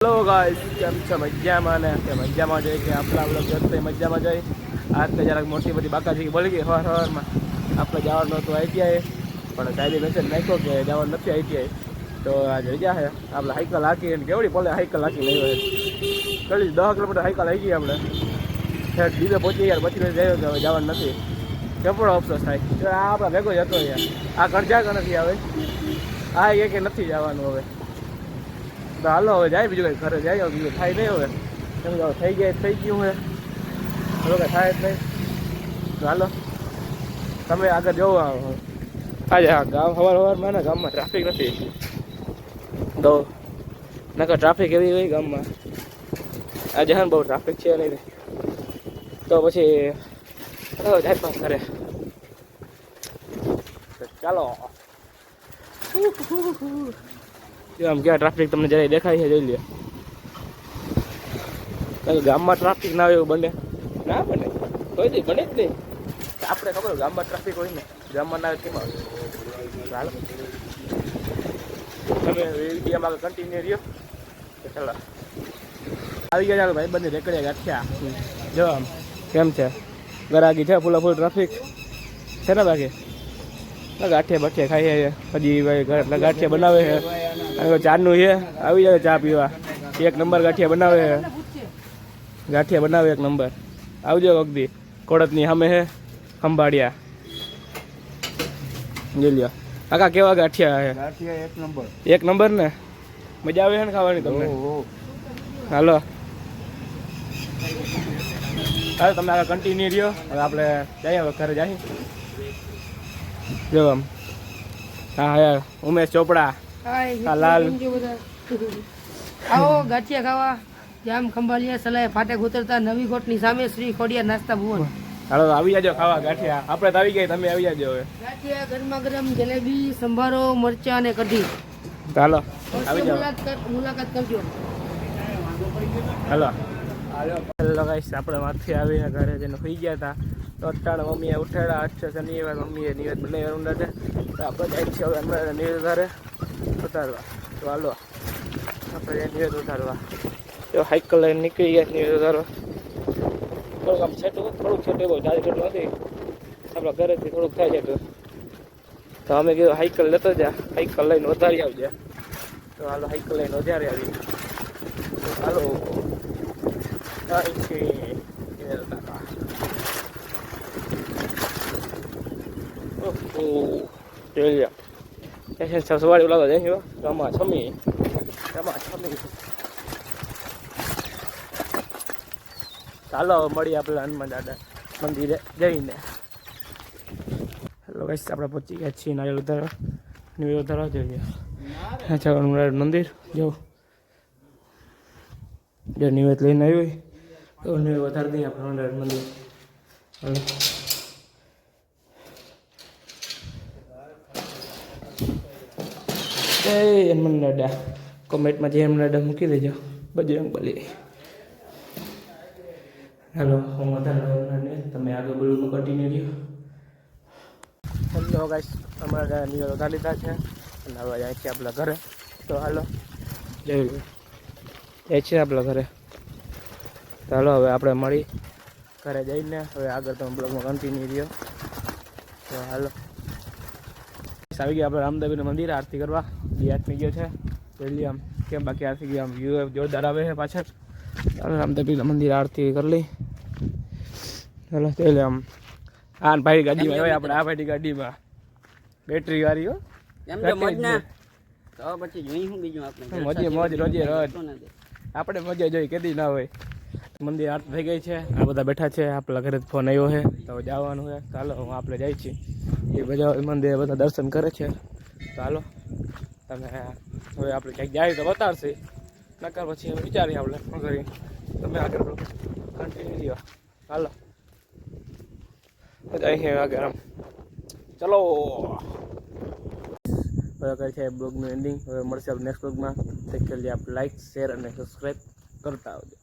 Hello guys, કેમ છો? મજામાં ને કે મજામાં જઈએ કે આપણા બ્લોગ જોતે મજામાં જઈએ. આજ તો જરાક મોટી બધી બાકાજી બોલી ગઈ સવારમાં આપણે જવાનું હતું આઈટીઆઈ, પણ સાહેબે મેસેજ નાખ્યો કે જવાનું નથી આઈટીઆઈ. તો આજે રજા છે. આપણે સાયકલ હાકી કેવડી પડે સાયકલ હાકી લઈ હોય કડી 10 કિલોમીટર સાયકલ હાકી ગઈ આપણે બીજે પહોંચી ગયા. પછી જયો કે હવે જવાનું નથી. કેવડો અફસોસ થાય. આ આપણા ભેગો જ હતો યાર. આ ગણજા નથી આવે, આ એ કે નથી જવાનું હવે. તો હાલો હવે જાય, બીજું કંઈ ઘરે જાય, બીજું થાય નહીં હવે. કેમ કે થઈ ગયું હવે કંઈ થાય જ નહીં. તો હાલો તમે આગળ જોવો. આજે હા ગામ સવારમાં ને ગામમાં ટ્રાફિક નથી તો નકર ટ્રાફિક એવી હોય ગામમાં. આજે હા બહુ ટ્રાફિક છે નહીં તો પછી જાય પાસ કરે. ચાલો આમ ક્યાં ટ્રાફિક તમને જરાય દેખાય છે જોઈ લે. ગામમાં ટ્રાફિક ના હોય એવું બને ના બને, કોઈ દી બને જ નહીં. આપણે ખબર ગામમાં ટ્રાફિક હોય ને, ગામમાં ના હોય કેમ આવે. ચાલો તમે વિડીયોમાં કન્ટિન્યુ રહ્યો તો ચાલો આવી ગયા. ચાલો ભાઈ બંને રેકડે ગાંઠ્યા જો આમ કેમ છે ગરાગી છે, ફૂલ ટ્રાફિક છે ને. બાકી ગાંઠિયા બાઠિયા ખાઈએ હજી ભાઈ ગાંઠિયા બનાવે છે. ચાનું છે, આવી જાય ચા પીવા. એક નંબર ગાંઠિયા બનાવે છે, ગાંઠિયા બનાવે એક નંબર. આવજો વખતી કોડતની સામે છે ખંભાળિયા જોઈ લ્યો. કાકા કેવા ગાંઠિયા છે? ગાંઠિયા એક નંબર ને મજા આવે છે ને ખાવાની તમને? હાલો હાલો તમે આગળ કન્ટિન્યુ રહ્યો. હવે આપણે જઈએ, હવે ઘરે જઈએ. જો આમ હા યાર ઉમેશ ચોપડા, લાલ આવો ગાંઠિયા ખાવા જામ ખંભાળિયા સલાય ફાટેક ઉતરતા નવી કોટની સામે શ્રી ખોડિયાર નાસ્તા ભુવન. હાલો આવી જાજો ખાવા ગાંઠિયા. આપણે તો આવી ગયા, તમે આવી જાજો હવે. ગાંઠિયા ગરમા ગરમ જલેબી, સંભારો, મરચા અને કઢી. હાલો આવી જાઓ, મુલાકાત કરજો. હાલો હેલો ગાઈસ, આપણે માથે આવીને ઘરે જઈને સુઈ ગયા હતા. તો અટાણે મમ્મીએ ઉઠાડ્યા. આજ છે શનિવાર, મમ્મીએ નિવેદ બનાવી ઊંડા છે. તો આપણે જાય છે હવે હમણાં નિવેદ ઉતારવા. તો હાલો આપણે જાય નિવેદ ઉતારવા. તો સાયકલ લઈને નીકળી ગયા નિવેદ ઉતારવા. થોડુંક આમ છેટું, થોડુંક છેટું, બહુ જાજુ છેટું નથી. આપણા ઘરેથી થોડુંક થાય છે તો અમે કીધું સાયકલ લેતો જા, સાયકલ લઈને વધારી આવજે. તો હાલો સાયકલ લઈને વધારી આવી. તો હાલો સવારે લાગો જાય રમા છમી. ચાલો હવે મળીએ આપણે હનુમાન દાદા મંદિરે જઈને. હેલો ગાઈસ, આપણે પહોંચી ગયા છીએ નારિયેળ ઉતારવા. નિવેદ ઉતારવા જોઈએ. અચ્છા હનુમાન મંદિર જો નિવેદ લઈને આવ્યું તો નિવેદ વધારી દઈએ આપણે હનુમાન મંદિર. જય હનુમાન દાદા. કોમેન્ટમાં જય હનુમાન દાદા મૂકી દેજો. બજરંગબલી. હેલો હું વધારે તમે આગળ બોલવાનું કન્ટિન્યુ રહ્યો. હેલો ગાઈસ, અમારા નિવેદ વધારી લીધા છે અને હવે જાય છે આપણા ઘરે. તો હાલો જાય છે આપણા ઘરે. તો હાલો હવે આપણે મળી ઘરે જઈને હવે આગળ તમે બ્લોગમાં કન્ટિન્યુ રહ્યો. તો હાલો આવી ગયા આપણે રામદેવીનું મંદિર આરતી કરવા. 2 આઠમી ગયો છે પહેલી આમ કેમ બાકી આરતી ગઈ આમ વ્યૂ જોરદાર આવે છે પાછળ. રામદેવીના મંદિર આરતી કરી લઈ. ચાલો એટલે આમ આ ભાઈ ગાડીમાં હોય આપણે, આ ભાઈ ગાડીમાં બેટરી વાળી હો. મોજ રોજે રોજ આપણે મજા જોઈ કેદી ના હોય. મંદિર આરતી થઈ ગઈ છે, આ બધા બેઠા છે. આપણા ઘરે ફોન આવ્યો છે તો જવાનું છે. ચાલો હું આપણે જાય છીએ એ બધા મંદિર બધા દર્શન કરે છે. ચાલો તમે હવે આપણે ક્યાંક જાય તો બતાવશે, નકર પછી વિચારીએ આપણે શું કરીએ. તમે આગળ કન્ટિન્યુ રહ્યો. ચાલો અહીં આગળ આમ ચલો. હવે કરે છે બ્લોગનું એન્ડિંગ. હવે મળશે આપણે નેક્સ્ટ બ્લોગમાં. તે કે આપ લાઈક, શેર અને સબસ્ક્રાઈબ કરતા આવજો.